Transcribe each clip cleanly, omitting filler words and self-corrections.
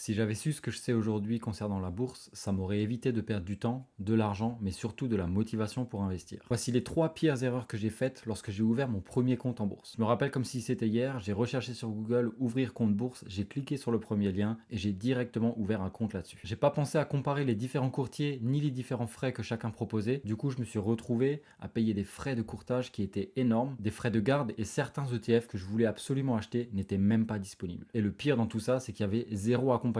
Si j'avais su ce que je sais aujourd'hui concernant la bourse, ça m'aurait évité de perdre du temps, de l'argent, mais surtout de la motivation pour investir. Voici les 3 pires erreurs que j'ai faites lorsque j'ai ouvert mon premier compte en bourse. Je me rappelle comme si c'était hier, j'ai recherché sur Google ouvrir compte bourse, j'ai cliqué sur le premier lien et j'ai directement ouvert un compte là-dessus. J'ai pas pensé à comparer les différents courtiers ni les différents frais que chacun proposait. Du coup, je me suis retrouvé à payer des frais de courtage qui étaient énormes, des frais de garde et certains ETF que je voulais absolument acheter n'étaient même pas disponibles. Et le pire dans tout ça, c'est qu'il y avait zéro accompagnement,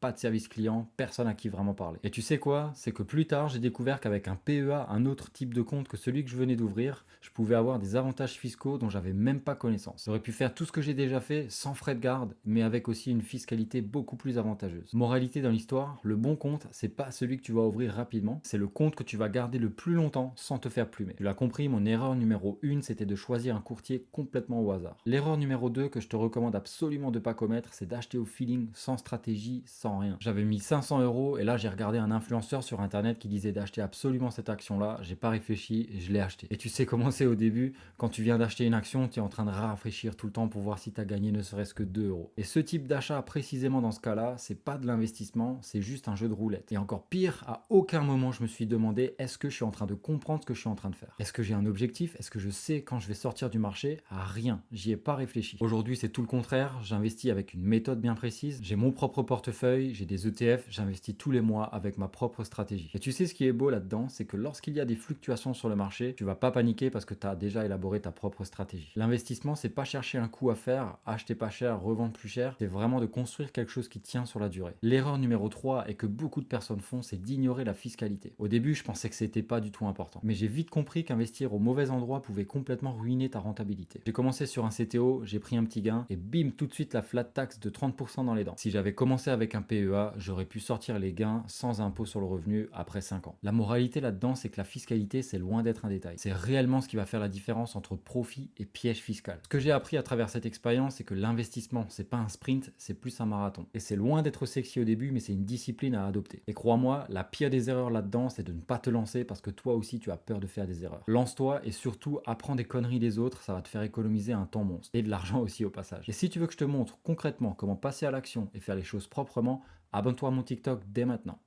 pas de service client, personne à qui vraiment parler. Et tu sais quoi? C'est que plus tard, j'ai découvert qu'avec un PEA, un autre type de compte que celui que je venais d'ouvrir, je pouvais avoir des avantages fiscaux dont j'avais même pas connaissance. J'aurais pu faire tout ce que j'ai déjà fait sans frais de garde, mais avec aussi une fiscalité beaucoup plus avantageuse. Moralité dans l'histoire, le bon compte, c'est pas celui que tu vas ouvrir rapidement, c'est le compte que tu vas garder le plus longtemps sans te faire plumer. Tu l'as compris, mon erreur numéro 1, c'était de choisir un courtier complètement au hasard. L'erreur numéro 2 que je te recommande absolument de pas commettre, c'est d'acheter au feeling, sans stratégie, sans rien. J'avais mis 500 euros et là j'ai regardé un influenceur sur internet qui disait d'acheter absolument cette action là, j'ai pas réfléchi et je l'ai acheté. Et tu sais comment c'est au début, quand tu viens d'acheter une action, tu es en train de réfléchir tout le temps pour voir si tu as gagné ne serait-ce que 2 euros. Et ce type d'achat précisément dans ce cas-là, c'est pas de l'investissement, c'est juste un jeu de roulette. Et encore pire, à aucun moment je me suis demandé est-ce que je suis en train de comprendre ce que je suis en train de faire. Est-ce que j'ai un objectif? Est-ce que je sais quand je vais sortir du marché? À rien, j'y ai pas réfléchi. Aujourd'hui c'est tout le contraire, j'investis avec une méthode bien précise, j'ai mon propre portefeuille, j'ai des ETF, j'investis tous les mois avec ma propre stratégie. Et tu sais ce qui est beau là-dedans, c'est que lorsqu'il y a des fluctuations sur le marché, tu vas pas paniquer parce que tu as déjà élaboré ta propre stratégie. L'investissement, c'est pas chercher un coup à faire, acheter pas cher, revendre plus cher, c'est vraiment de construire quelque chose qui tient sur la durée. L'erreur numéro 3 et que beaucoup de personnes font, c'est d'ignorer la fiscalité. Au début, je pensais que c'était pas du tout important, mais j'ai vite compris qu'investir au mauvais endroit pouvait complètement ruiner ta rentabilité. J'ai commencé sur un CTO, j'ai pris un petit gain et bim, tout de suite la flat tax de 30% dans les dents. Si j'avais commencé avec un PEA, j'aurais pu sortir les gains sans impôt sur le revenu après 5 ans. La moralité là-dedans, c'est que la fiscalité, c'est loin d'être un détail. C'est réellement ce qui va faire la différence entre profit et piège fiscal. Ce que j'ai appris à travers cette expérience, c'est que l'investissement, c'est pas un sprint, c'est plus un marathon. Et c'est loin d'être sexy au début, mais c'est une discipline à adopter. Et crois-moi, la pire des erreurs là-dedans, c'est de ne pas te lancer parce que toi aussi, tu as peur de faire des erreurs. Lance-toi et surtout, apprends des conneries des autres, ça va te faire économiser un temps monstre. Et de l'argent aussi au passage. Et si tu veux que je te montre concrètement comment passer à l'action et faire les choses proprement, abonne-toi à mon TikTok dès maintenant.